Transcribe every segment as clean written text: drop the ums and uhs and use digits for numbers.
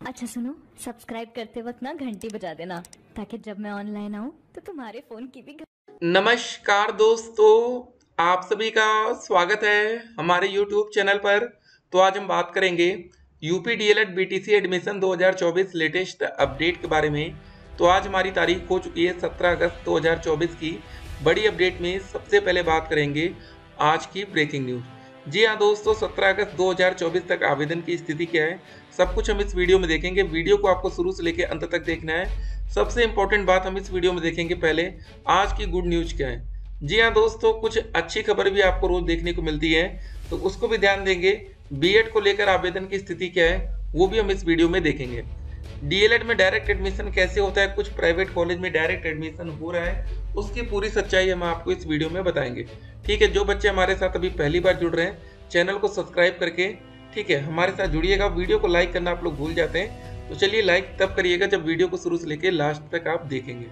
अच्छा सुनो, सब्सक्राइब करते वक्त ना घंटी बजा देना ताकि जब मैं ऑनलाइन आऊँ तो तुम्हारे फोन की भी नमस्कार दोस्तों, आप सभी का स्वागत है हमारे YouTube चैनल पर। तो आज हम बात करेंगे UP DElEd BTC admission 2024 latest update के बारे में। तो आज हमारी तारीख हो चुकी है 17 अगस्त 2024 की। बड़ी अपडेट में सबसे पहले बात करेंगे आज की ब्रेकिंग न्यूज। जी हाँ दोस्तों, 17 अगस्त 2024 तक आवेदन की स्थिति क्या है, सब कुछ हम इस वीडियो में देखेंगे। वीडियो को आपको शुरू से लेकर अंत तक देखना है। सबसे इंपॉर्टेंट बात हम इस वीडियो में देखेंगे, पहले आज की गुड न्यूज क्या है। जी हाँ दोस्तों, कुछ अच्छी खबर भी आपको रोज देखने को मिलती है, तो उसको भी ध्यान देंगे। बीएड को लेकर आवेदन की स्थिति क्या है वो भी हम इस वीडियो में देखेंगे। डीएलएड में डायरेक्ट एडमिशन कैसे होता है, कुछ प्राइवेट कॉलेज में डायरेक्ट एडमिशन हो रहा है, उसकी पूरी सच्चाई हम आपको इस वीडियो में बताएंगे। ठीक है, जो बच्चे हमारे साथ अभी पहली बार जुड़ रहे हैं, चैनल को सब्सक्राइब करके ठीक है हमारे साथ जुड़िएगा। वीडियो को लाइक करना आप लोग भूल जाते हैं, तो चलिए लाइक तब करिएगा जब वीडियो को शुरू से लेकर लास्ट तक आप देखेंगे।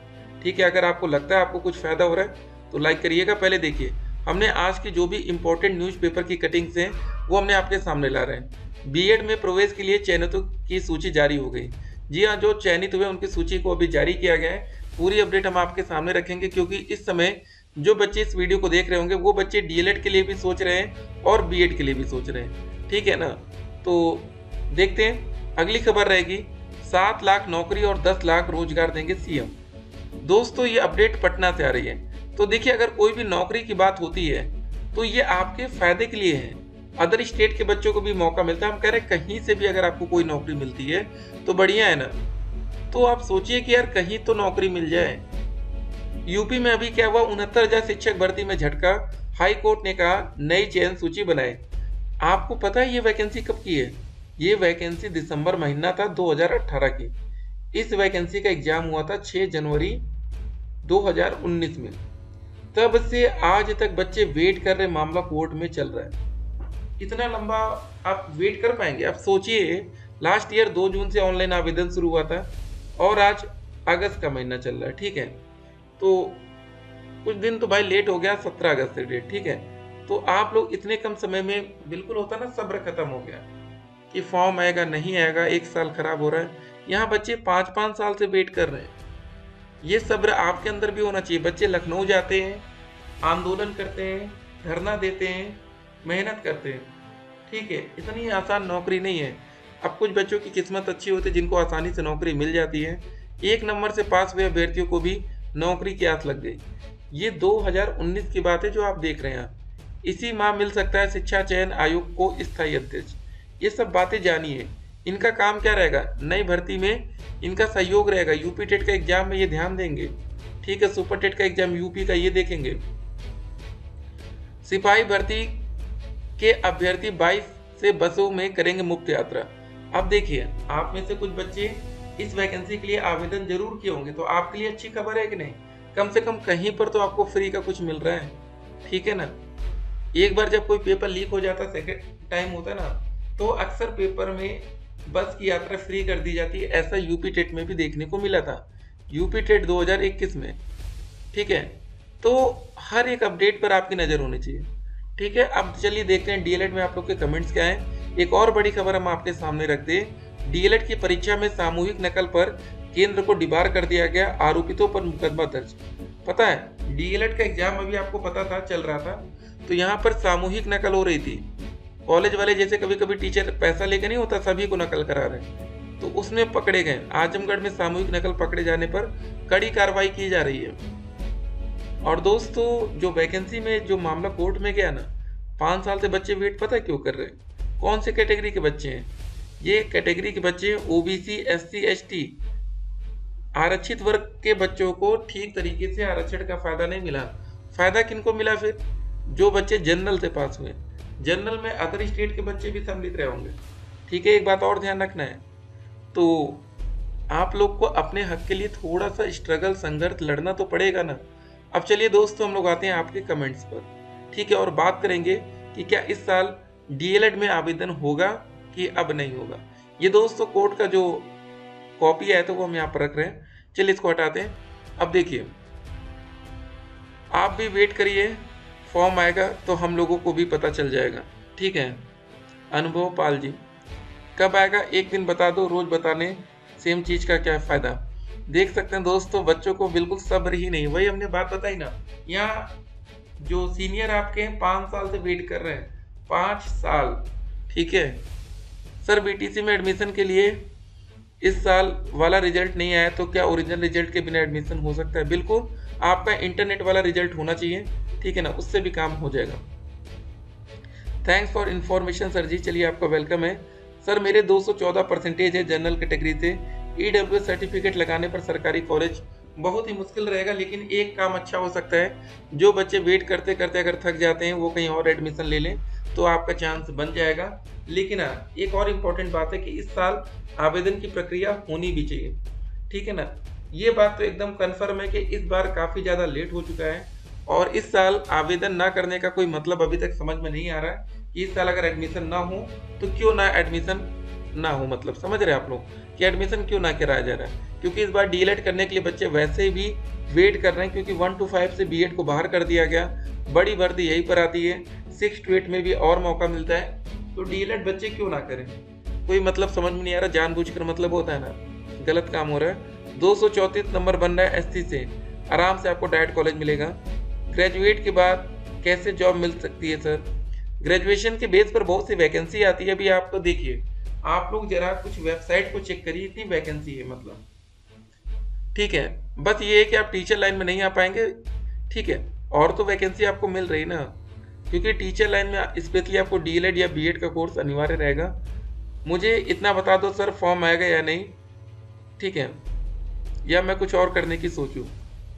ठीक है, अगर आपको लगता है आपको कुछ फायदा हो रहा है तो लाइक करिएगा। पहले देखिए, हमने आज की जो भी इंपॉर्टेंट न्यूज़पेपर की कटिंग्स हैं वो हमने आपके सामने ला रहे हैं। बीएड में प्रवेश के लिए चयनितों की सूची जारी हो गई। जी हाँ, जो चयनित हुए उनकी सूची को अभी जारी किया गया है। पूरी अपडेट हम आपके सामने रखेंगे, क्योंकि इस समय जो बच्चे इस वीडियो को देख रहे होंगे वो बच्चे डीएलएड के लिए भी सोच रहे हैं और बीएड के लिए भी सोच रहे हैं। ठीक है ना, तो देखते हैं अगली खबर रहेगी। 7 लाख नौकरी और 10 लाख रोजगार देंगे सीएम। दोस्तों, ये अपडेट पटना से आ रही है। तो देखिए, अगर कोई भी नौकरी की बात होती है तो ये आपके फायदे के लिए है। अदर स्टेट के बच्चों को भी मौका मिलता है। हम कह रहे हैं कहीं से भी अगर आपको कोई नौकरी मिलती है तो बढ़िया है ना। तो आप सोचिए कि यार कहीं तो नौकरी मिल जाए। यूपी में अभी क्या हुआ, 69,000 शिक्षक भर्ती में झटका। हाई कोर्ट ने कहा नई चयन सूची बनाए। आपको पता है ये वैकेंसी कब की है? ये वैकेंसी दिसंबर महीना था 2018 की। इस वैकेंसी का एग्जाम हुआ था 6 जनवरी 2019 में। तब से आज तक बच्चे वेट कर रहे, मामला कोर्ट में चल रहा है। इतना लंबा आप वेट कर पाएंगे? आप सोचिए, लास्ट ईयर 2 जून से ऑनलाइन आवेदन शुरू हुआ था और आज अगस्त का महीना चल रहा है। ठीक है, तो कुछ दिन तो भाई लेट हो गया, 17 अगस्त से डेट। ठीक है, तो आप लोग इतने कम समय में, बिल्कुल होता ना सब्र खत्म हो गया कि फॉर्म आएगा नहीं आएगा, 1 साल खराब हो रहा है। यहाँ बच्चे 5-5 साल से वेट कर रहे हैं। ये सब्र आपके अंदर भी होना चाहिए। बच्चे लखनऊ जाते हैं, आंदोलन करते हैं, धरना देते हैं, मेहनत करते हैं। ठीक है, इतनी आसान नौकरी नहीं है। अब कुछ बच्चों की किस्मत अच्छी होती है जिनको आसानी से नौकरी मिल जाती है। 1 नंबर से पास हुए अभ्यर्थियों को भी नौकरी की आस लग गई। ये 2019 की बात है जो आप देख रहे हैं। इसी माह मिल सकता है शिक्षा चयन आयोग को स्थायी अध्यक्ष। ये सब बातें जानिए। इनका काम क्या रहेगा, नई भर्ती में इनका सहयोग रहेगा। यूपी टेट का एग्जाम में ये ध्यान देंगे। ठीक है, सुपर टेट का एग्जाम यूपी का ये देखेंगे। सिपाही भर्ती के अभ्यर्थी 22 से बसों में करेंगे मुफ्त यात्रा। अब देखिए, आप में से कुछ बच्चे इस वैकेंसी के लिए आवेदन जरूर किए होंगे, तो आपके लिए अच्छी खबर है कि नहीं? कम से कम कहीं पर तो आपको फ्री का कुछ मिल रहा है। ठीक है ना, एक बार जब कोई पेपर लीक हो जाता, सेकेंड टाइम होता ना, तो अक्सर पेपर में बस की यात्रा फ्री कर दी जाती है। ऐसा यूपी टेट में भी देखने को मिला था, यूपी टेट 2021 में। ठीक है, तो हर एक अपडेट पर आपकी नज़र होनी चाहिए। ठीक है, अब चलिए देखते हैं डीएलएड में आप लोग के कमेंट्स क्या हैं। एक और बड़ी खबर हम आपके सामने रखते हैं। डीएलएड की परीक्षा में सामूहिक नकल पर केंद्र को डिबार कर दिया गया, आरोपितों पर मुकदमा दर्ज। पता है, डीएलएड का एग्जाम अभी आपको पता था चल रहा था, तो यहाँ पर सामूहिक नकल हो रही थी। कॉलेज वाले जैसे कभी कभी टीचर पैसा लेके नहीं होता, सभी को नकल करा रहे, तो उसमें पकड़े गए। आजमगढ़ में सामूहिक नकल पकड़े जाने पर कड़ी कार्रवाई की जा रही है। और दोस्तों, जो वैकेंसी में जो मामला कोर्ट में गया ना, 5 साल से बच्चे वेट पता है क्यों कर रहे हैं? कौन से कैटेगरी के बच्चे हैं? ये कैटेगरी के बच्चे हैं ओबीसी, एससी, एसटी, आरक्षित वर्ग के बच्चों को ठीक तरीके से आरक्षण का फायदा नहीं मिला। फायदा किनको मिला फिर? जो बच्चे जनरल से पास हुए। जनरल में अदर स्टेट के बच्चे भी सम्मिलित रहे होंगे। ठीक है, एक बात और ध्यान रखना है, तो आप लोग को अपने हक के लिए थोड़ा सा स्ट्रगल, संघर्ष लड़ना तो पड़ेगा ना। अब चलिए दोस्तों, हम लोग आते हैं आपके कमेंट्स पर। ठीक है, और बात करेंगे कि क्या इस साल डीएलएड में आवेदन होगा कि अब नहीं होगा। ये दोस्तों कोर्ट का जो कॉपी है तो वो हम यहाँ पर रख रहे हैं। चलिए इसको हटाते हैं। अब देखिए, आप भी वेट करिए, फॉर्म आएगा तो हम लोगों को भी पता चल जाएगा। ठीक है, अनुभव पाल जी, कब आएगा एक दिन बता दो, रोज बताने सेम चीज का क्या फायदा। देख सकते हैं दोस्तों, बच्चों को बिल्कुल सब्र ही नहीं। वही हमने बात बताई ना, यहाँ जो सीनियर आपके हैं 5 साल से वेट कर रहे हैं, 5 साल। ठीक है सर, बीटीसी में एडमिशन के लिए इस साल वाला रिजल्ट नहीं आया तो क्या ओरिजिनल रिजल्ट के बिना एडमिशन हो सकता है? बिल्कुल, आपका इंटरनेट वाला रिजल्ट होना चाहिए, ठीक है ना, उससे भी काम हो जाएगा। थैंक्स फॉर इन्फॉर्मेशन सर जी। चलिए, आपका वेलकम है सर। मेरे 214% है जनरल कैटेगरी से। ईडब्ल्यूएस सर्टिफिकेट लगाने पर सरकारी कॉलेज बहुत ही मुश्किल रहेगा, लेकिन एक काम अच्छा हो सकता है, जो बच्चे वेट करते करते अगर थक जाते हैं वो कहीं और एडमिशन ले लें तो आपका चांस बन जाएगा। लेकिन हाँ, एक और इम्पोर्टेंट बात है कि इस साल आवेदन की प्रक्रिया होनी भी चाहिए, ठीक है ना। ये बात तो एकदम कन्फर्म है कि इस बार काफ़ी ज़्यादा लेट हो चुका है और इस साल आवेदन ना करने का कोई मतलब अभी तक समझ में नहीं आ रहा है कि इस साल अगर एडमिशन ना हो तो क्यों ना एडमिशन ना हो, मतलब समझ रहे हैं आप लोग कि एडमिशन क्यों ना कराया जा रहा है। क्योंकि इस बार डीएलएड करने के लिए बच्चे वैसे भी वेट कर रहे हैं, क्योंकि 1 to 5 से बीएड को बाहर कर दिया गया, बड़ी भर्ती यहीं पर आती है, 6 to 8 में भी और मौका मिलता है, तो डीएलएड बच्चे क्यों ना करें? कोई मतलब समझ में नहीं आ रहा, जानबूझकर मतलब होता है ना, गलत काम हो रहा है। 234 नंबर बन रहा है एससी से, आराम से आपको डायरेक्ट कॉलेज मिलेगा। ग्रेजुएट के बाद कैसे जॉब मिल सकती है सर? ग्रेजुएशन के बेस पर बहुत सी वैकेंसी आती है। अभी आपको देखिए, आप लोग जरा कुछ वेबसाइट को चेक करिए, इतनी वैकेंसी है मतलब, ठीक है। बस ये है कि आप टीचर लाइन में नहीं आ पाएंगे, ठीक है, और तो वैकेंसी आपको मिल रही ना, क्योंकि टीचर लाइन में स्पेशली आपको डीएलएड या बीएड का कोर्स अनिवार्य रहेगा। मुझे इतना बता दो सर, फॉर्म आएगा या नहीं, ठीक है, या मैं कुछ और करने की सोचूं?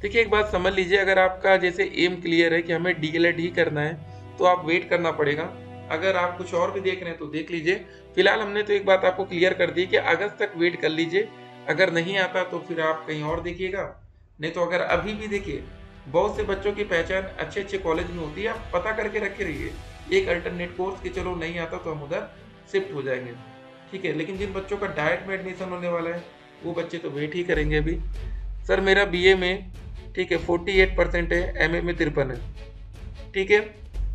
देखिए, एक बात समझ लीजिए, अगर आपका जैसे एम क्लियर है कि हमें डीएलएड ही करना है तो आप वेट करना पड़ेगा। अगर आप कुछ और भी देख रहे हैं तो देख लीजिए। फिलहाल हमने तो एक बात आपको क्लियर कर दी कि अगस्त तक वेट कर लीजिए, अगर नहीं आता तो फिर आप कहीं और देखिएगा। नहीं तो अगर अभी भी देखिए, बहुत से बच्चों की पहचान अच्छे अच्छे कॉलेज में होती है, आप पता करके रखे रहिए एक अल्टरनेट कोर्स कि चलो नहीं आता तो हम उधर शिफ्ट हो जाएंगे, ठीक है। लेकिन जिन बच्चों का डायरेक्ट में एडमिशन होने वाला है वो बच्चे तो वेट ही करेंगे अभी। सर मेरा बीए में, ठीक है, 48% है, एमए में 53 है, ठीक है,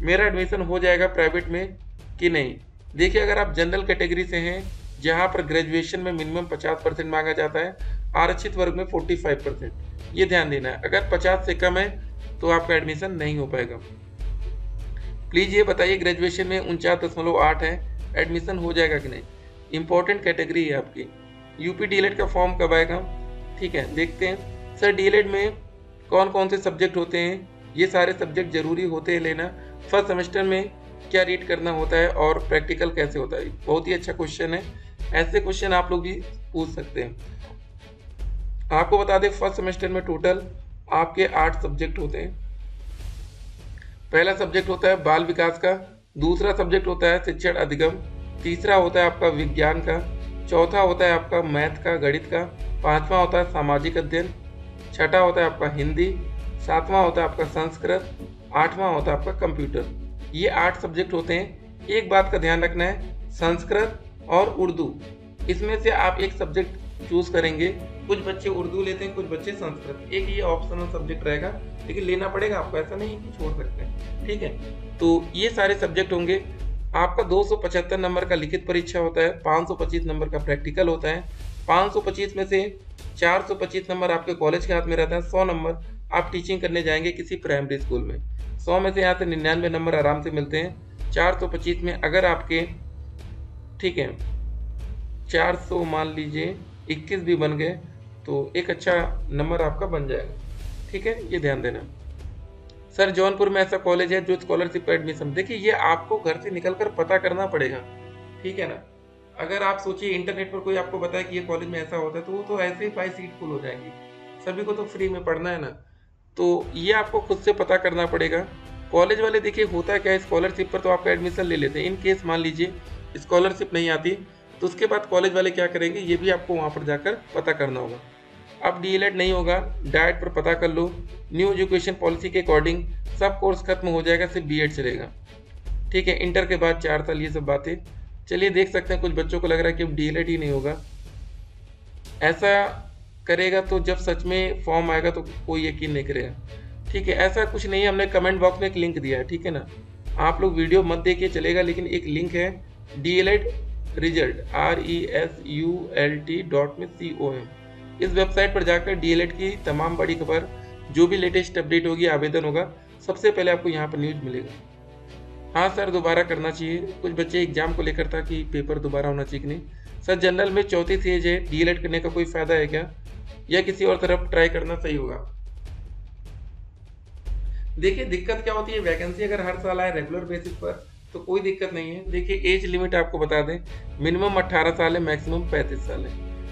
मेरा एडमिशन हो जाएगा प्राइवेट में कि नहीं? देखिए, अगर आप जनरल कैटेगरी से हैं जहां पर ग्रेजुएशन में मिनिमम 50% मांगा जाता है, आरक्षित वर्ग में 45%, ये ध्यान देना है। अगर 50 से कम है तो आपका एडमिशन नहीं हो पाएगा। प्लीज ये बताइए, ग्रेजुएशन में 49.8 है, एडमिशन हो जाएगा कि नहीं? इंपॉर्टेंट कैटेगरी है आपकी। यूपी डीएलएड का फॉर्म कब आएगा? ठीक है, देखते हैं। सर डीएलएड में कौन कौन से सब्जेक्ट होते हैं? ये सारे सब्जेक्ट जरूरी होते हैं लेना। फर्स्ट सेमेस्टर में क्या रीड करना होता है और प्रैक्टिकल कैसे होता है? बहुत ही अच्छा क्वेश्चन है, ऐसे क्वेश्चन आप लोग भी पूछ सकते हैं। आपको बता दें, फर्स्ट सेमेस्टर में टोटल आपके 8 सब्जेक्ट होते हैं। पहला सब्जेक्ट होता है बाल विकास का, दूसरा सब्जेक्ट होता है शिक्षण अधिगम, तीसरा होता है आपका विज्ञान का, चौथा होता है आपका मैथ का, गणित का, पांचवा होता है सामाजिक अध्ययन, छठा होता है आपका हिंदी, सातवां होता है आपका संस्कृत, आठवां होता है आपका कंप्यूटर। ये 8 सब्जेक्ट होते हैं। एक बात का ध्यान रखना है, संस्कृत और उर्दू, इसमें से आप एक सब्जेक्ट चूज करेंगे। कुछ बच्चे उर्दू लेते हैं, कुछ बच्चे संस्कृत, एक ये ऑप्शनल सब्जेक्ट रहेगा, लेकिन लेना पड़ेगा आपको, ऐसा नहीं कि छोड़ सकते हैं, ठीक है। तो ये सारे सब्जेक्ट होंगे। आपका 275 नंबर का लिखित परीक्षा होता है, 525 नंबर का प्रैक्टिकल होता है। 525 में से 425 नंबर आपके कॉलेज के हाथ में रहता है, 100 नंबर आप टीचिंग करने जाएंगे किसी प्राइमरी स्कूल में। 100 में से यहाँ से 99 नंबर आराम से मिलते हैं। 425 में अगर आपके, ठीक है, 400 मान लीजिए 21 भी बन गए तो एक अच्छा नंबर आपका बन जाएगा, ठीक है, ये ध्यान देना। सर जौनपुर में ऐसा कॉलेज है जो स्कॉलरशिप पर एडमिशन, देखिए ये आपको घर से निकलकर पता करना पड़ेगा, ठीक है ना। अगर आप सोचिए इंटरनेट पर कोई आपको बताए कि ये कॉलेज में ऐसा होता है तो वो तो ऐसे ही 5 सीट फुल हो जाएंगी, सभी को तो फ्री में पढ़ना है ना, तो ये आपको खुद से पता करना पड़ेगा। कॉलेज वाले देखिए होता है क्या, स्कॉलरशिप पर तो आपका एडमिशन ले लेते हैं। इन केस मान लीजिए स्कॉलरशिप नहीं आती तो उसके बाद कॉलेज वाले क्या करेंगे, ये भी आपको वहाँ पर जाकर पता करना होगा। अब डीएलएड नहीं होगा, डाइट पर पता कर लो। न्यू एजुकेशन पॉलिसी के अकॉर्डिंग सब कोर्स खत्म हो जाएगा, सिर्फ बीएड चलेगा, ठीक है, इंटर के बाद 4 साल, ये सब बातें। चलिए देख सकते हैं, कुछ बच्चों को लग रहा है कि अब डीएलएड ही नहीं होगा। ऐसा करेगा तो जब सच में फॉर्म आएगा तो कोई यकीन नहीं करेगा, ठीक है। ऐसा कुछ नहीं है, हमने कमेंट बॉक्स में एक लिंक दिया है, ठीक है ना, आप लोग वीडियो मत देखिए चलेगा, लेकिन एक लिंक है डीएलएड result result.com। इस वेबसाइट पर जाकर डीएलएड की तमाम बड़ी खबर, जो भी लेटेस्ट अपडेट होगी, आवेदन होगा, सबसे पहले आपको यहाँ पर न्यूज मिलेगा। हाँ सर, दोबारा करना चाहिए। कुछ बच्चे एग्जाम को लेकर था कि पेपर दोबारा होना चाहिए कि नहीं। सर जनरल में 34 एज है, डीएलएड करने का कोई फायदा है क्या, या किसी और तरफ ट्राई करना सही होगा? देखिए दिक्कत क्या होती है, वैकेंसी अगर हर साल आए रेगुलर बेसिस पर तो कोई दिक्कत नहीं है। देखिए एज लिमिट आपको बता दें, मिनिमम 18 साल है, मैक्सिमम 35 साल है।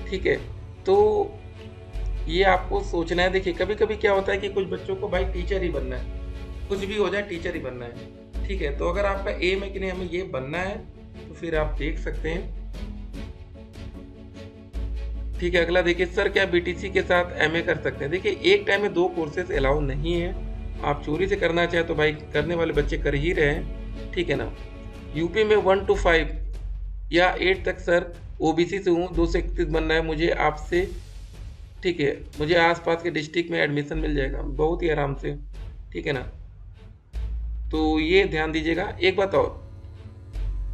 ठीक है, तो ये आपको सोचना है। देखिए कभी कभी क्या होता है कि कुछ बच्चों को भाई टीचर ही बनना है, कुछ भी हो जाए टीचर ही बनना है। ठीक है, तो अगर आपका एम है कि नहीं हमें ये बनना है, तो फिर आप देख सकते हैं। ठीक है, अगला देखिए, सर क्या बीटीसी के साथ एमए कर सकते हैं? देखिए एक टाइम में 2 कोर्सेज अलाउ नहीं है। आप चोरी से करना चाहे तो भाई करने वाले बच्चे कर ही रहे हैं। ठीक है ना। यूपी में 1 to 5 या 8 तक सर ओबीसी से हूँ, 231 बनना है मुझे आपसे। ठीक है, मुझे आसपास के डिस्ट्रिक्ट में एडमिशन मिल जाएगा बहुत ही आराम से। ठीक है ना, तो ये ध्यान दीजिएगा। एक बात और,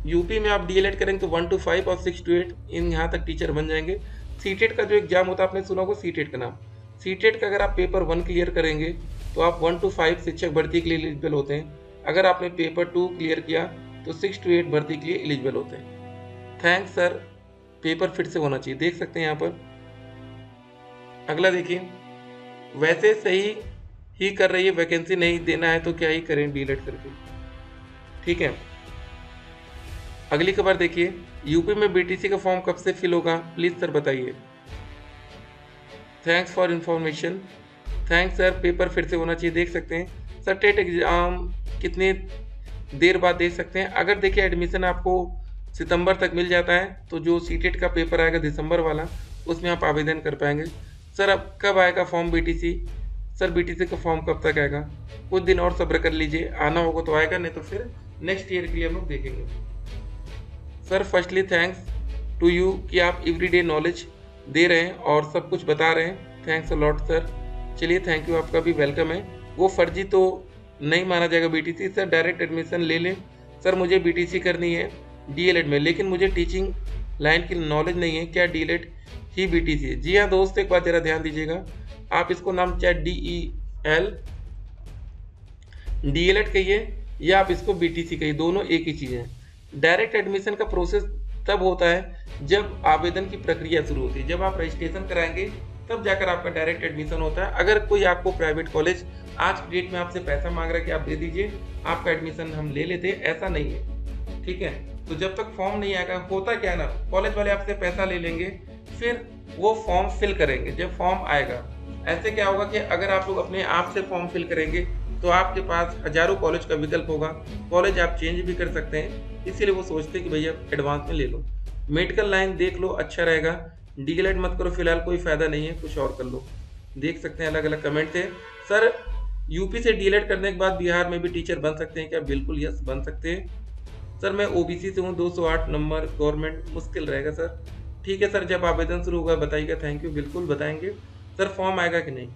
यूपी में आप डीएलएड करेंगे तो 1 to 5 और 6 to 8 इन यहाँ तक टीचर बन जाएंगे। सीटेट का जो एग्जाम होता है, आपने सुना होगा सीटेट का नाम। सीटेट का अगर आप पेपर 1 क्लियर करेंगे तो आप 1 to 5 शिक्षक भर्ती के लिए एलिजिबल होते हैं। अगर आपने पेपर 2 क्लियर किया तो 6 to 8 भर्ती के लिए एलिजिबल होते हैं। थैंक्स सर, पेपर फिर से होना चाहिए, देख सकते हैं यहाँ पर। अगला देखिए, वैसे सही ही कर रही है, वैकेंसी नहीं देना है तो क्या ही करें डीएलएड करके। ठीक है, अगली खबर देखिए, यूपी में बीटीसी का फॉर्म कब से फिल होगा, प्लीज सर बताइए। Thanks for information. Thanks sir, paper फिर से होना चाहिए, देख सकते हैं। सर टेट एग्जाम कितनी देर बाद दे सकते हैं? अगर देखिए एडमिशन आपको सितंबर तक मिल जाता है तो जो सीटेट का पेपर आएगा दिसंबर वाला, उसमें आप आवेदन कर पाएंगे। सर अब कब आएगा फॉर्म बीटीसी? सर बीटीसी का फॉर्म कब तक आएगा? कुछ दिन और सब्र कर लीजिए, आना होगा तो आएगा, नहीं तो फिर नेक्स्ट ईयर के लिए हम लोग देखेंगे। Sir firstly thanks to you कि आप एवरीडे नॉलेज दे रहे हैं और सब कुछ बता रहे हैं। Thanks a lot sir. चलिए थैंक यू, आपका भी वेलकम है। वो फर्जी तो नहीं माना जाएगा बीटीसी। सर डायरेक्ट एडमिशन ले लें। सर मुझे बीटीसी करनी है डीएलएड में, लेकिन मुझे टीचिंग लाइन की नॉलेज नहीं है, क्या डीएलएड ही बीटीसी है? जी हाँ दोस्त, एक बात जरा ध्यान दीजिएगा, आप इसको नाम चाहे डीएलएड कहिए या आप इसको बीटीसी कहिए, दोनों एक ही चीज़ है। डायरेक्ट एडमिशन का प्रोसेस तब होता है जब आवेदन की प्रक्रिया शुरू होती है, जब आप रजिस्ट्रेशन कराएंगे तब जाकर आपका डायरेक्ट एडमिशन होता है। अगर कोई आपको प्राइवेट कॉलेज आज की डेट में आपसे पैसा मांग रहा है कि आप दे दीजिए आपका एडमिशन हम ले लेते हैं, ऐसा नहीं है। ठीक है, तो जब तक फॉर्म नहीं आएगा, होता क्या ना, कॉलेज वाले आपसे पैसा ले लेंगे, फिर वो फॉर्म फिल करेंगे। जब फॉर्म आएगा, ऐसे क्या होगा कि अगर आप लोग अपने आप से फॉर्म फिल करेंगे तो आपके पास हजारों कॉलेज का विकल्प होगा, कॉलेज आप चेंज भी कर सकते हैं। इसीलिए वो सोचते हैं कि भैया एडवांस में ले लो, मेडिकल लाइन देख लो, अच्छा रहेगा। डीएलएड मत करो फिलहाल, कोई फायदा नहीं है, कुछ और कर लो। देख सकते हैं अलग अलग कमेंट थे। सर यूपी से डीएलएड करने के बाद बिहार में भी टीचर बन सकते हैं क्या? बिल्कुल यस, बन सकते हैं। सर मैं ओबीसी से हूँ, 208 नंबर, गवर्नमेंट मुश्किल रहेगा सर। ठीक है सर, जब आवेदन शुरू होगा बताइएगा। थैंक यू, बिल्कुल बताएंगे। सर फॉर्म आएगा कि नहीं?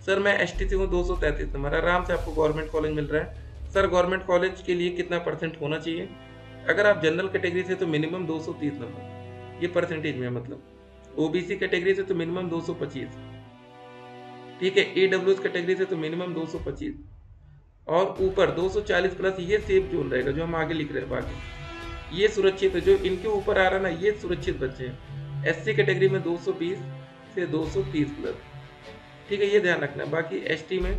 सर मैं एसटी से हूँ, 233 नंबर, आराम से आपको गवर्नमेंट कॉलेज मिल रहा है। सर गवर्नमेंट कॉलेज के लिए कितना परसेंट होना चाहिए? अगर आप जनरल कैटेगरी से तो मिनिमम 230 नंबर, ये परसेंटेज में है, मतलब ओबीसी कैटेगरी से तो मिनिमम 225। ठीक है, ईडब्ल्यूएस कैटेगरी से तो मिनिमम 225 और ऊपर 240 प्लस, ये सेफ जोन रहेगा जो हम आगे लिख रहे हैं। बाकी ये सुरक्षित है, जो इनके ऊपर आ रहा है ना, ये सुरक्षित बच्चे हैं। एससी कैटेगरी में 220 से 230 प्लस। ठीक है, ये ध्यान रखना है। बाकी एसटी में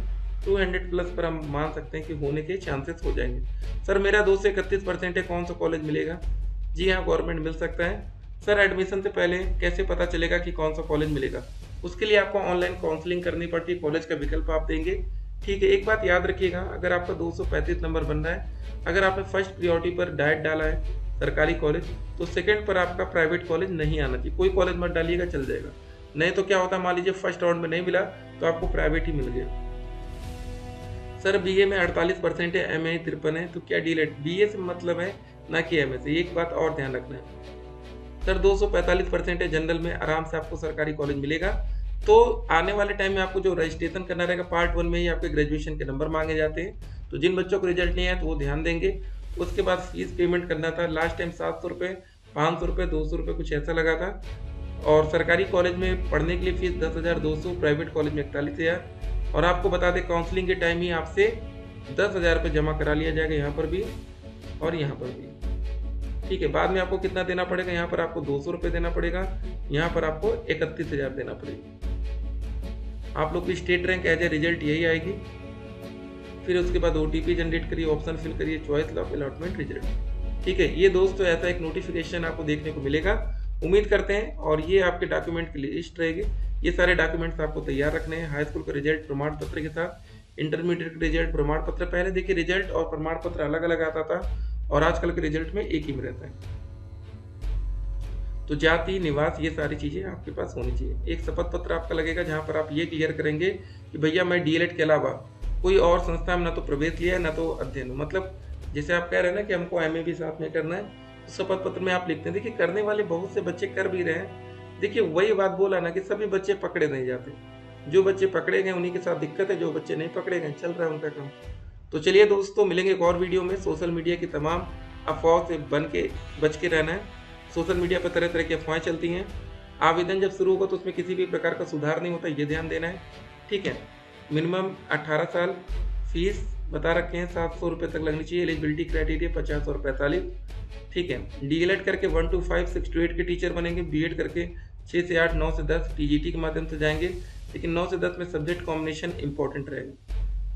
200 प्लस पर हम मान सकते हैं कि होने के चांसेस हो जाएंगे। सर मेरा 2 से 31% है, कौन सा कॉलेज मिलेगा? जी हाँ, गवर्नमेंट मिल सकता है। सर एडमिशन से पहले कैसे पता चलेगा कि कौन सा कॉलेज मिलेगा? उसके लिए आपको ऑनलाइन काउंसलिंग करनी पड़ती है, कॉलेज का विकल्प आप देंगे। ठीक है, एक बात याद रखिएगा, अगर आपका 235 नंबर बन रहा है, अगर आपने फर्स्ट प्रियोरिटी पर डायरेक्ट डाला है सरकारी कॉलेज, तो सेकंड पर आपका प्राइवेट कॉलेज नहीं आना चाहिए। कोई कॉलेज मत डालिएगा, चल जाएगा। नहीं तो क्या होता है, मान लीजिए फर्स्ट राउंड में नहीं मिला तो आपको प्राइवेट ही मिल गया। सर बीए में 48% है, एमए 53 है, तो क्या डीएलएड? बीए से मतलब है ना कि एमए से। एक बात और ध्यान रखना है। सर 245% है, जनरल में आराम से आपको सरकारी कॉलेज मिलेगा। तो आने वाले टाइम में आपको जो रजिस्ट्रेशन करना रहेगा, पार्ट 1 में ही आपके ग्रेजुएशन के नंबर मांगे जाते हैं। तो जिन बच्चों को रिजल्ट नहीं आया तो वो ध्यान देंगे। उसके बाद फीस पेमेंट करना था, लास्ट टाइम 700 रुपये 500 रुपये 200 रुपये कुछ ऐसा लगा था। और सरकारी कॉलेज में पढ़ने के लिए फीस 10,200, प्राइवेट कॉलेज में 41,000। और आपको बता दें काउंसलिंग के टाइम ही आपसे 10,000 रुपये जमा करा लिया जाएगा, यहाँ पर भी और यहाँ पर भी। ठीक है, बाद में आपको कितना देना पड़ेगा, यहाँ पर आपको 200 रुपये देना पड़ेगा, यहाँ पर आपको 31,000 देना पड़ेगा। आप लोग की state rank as a result यही आएगी। फिर उसके बाद OTP जनरेट करिए, ऑप्शन फिल करिए, चॉइस लॉक, अलॉटमेंट, रिजल्ट। ठीक है, ये दोस्तों ऐसा एक नोटिफिकेशन आपको देखने को मिलेगा, उम्मीद करते हैं। और ये आपके डॉक्यूमेंट की लिस्ट रहेगी। ये सारे डॉक्यूमेंट्स आपको तैयार रखने हैं। हाई स्कूल का रिजल्ट प्रमाण पत्र के साथ, इंटरमीडिएट का रिजल्ट प्रमाण पत्र। पहले देखिए रिजल्ट और प्रमाण पत्र अलग अलग आता था और आजकल के रिजल्ट में एक ही में रहता है। तो जाति, निवास, ये सारी चीजें आपके पास होनी चाहिए। एक शपथ पत्र आपका लगेगा जहां पर आप ये क्लियर करेंगे कि भैया मैं DLED के अलावा कोई और संस्था में ना तो प्रवेश लिया है ना तो अध्ययन। मतलब जैसे आप कह रहे हैं ना कि हमको MA भी साथ में करना है, तो शपथ पत्र में आप लिखते हैं। देखिए करने वाले बहुत से बच्चे कर भी रहे हैं। देखिए वही बात बोला ना कि सभी बच्चे पकड़े नहीं जाते। जो बच्चे पकड़े गए उन्हीं के साथ दिक्कत है, जो बच्चे नहीं पकड़े गए चल रहा है उनका काम। तो चलिए दोस्तों, मिलेंगे एक और वीडियो में। सोशल मीडिया की तमाम अफवाहों से बच के रहना है। सोशल मीडिया पर तरह तरह की अफवाहें चलती हैं। आवेदन जब शुरू होगा तो उसमें किसी भी प्रकार का सुधार नहीं होता, ये ध्यान देना है। ठीक है, मिनिमम 18 साल, फीस बता रखे हैं 700 रुपये तक लगनी चाहिए। एलिजिबिलिटी क्राइटेरिया 50 और 45। ठीक है, DLED करके 1 to 5, 6 to 8 के टीचर बनेंगे। BEd करके 6 से 8, 9 से 10 TGT के माध्यम से जाएंगे। लेकिन 9 से 10 में सब्जेक्ट कॉम्बिनेशन इंपॉर्टेंट रहेगा।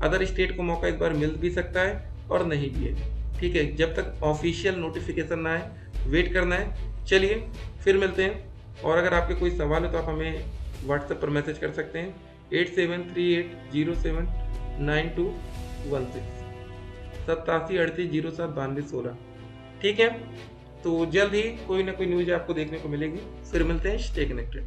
अदर स्टेट को मौका इस बार मिल भी सकता है और नहीं भी है। ठीक है, जब तक ऑफिशियल नोटिफिकेशन ना आए वेट करना है। चलिए फिर मिलते हैं। और अगर आपके कोई सवाल है तो आप हमें व्हाट्सएप पर मैसेज कर सकते हैं 8738079216 8738079216। ठीक है, तो जल्द ही कोई ना कोई न्यूज आपको देखने को मिलेगी। फिर मिलते हैं, स्टे कनेक्टेड।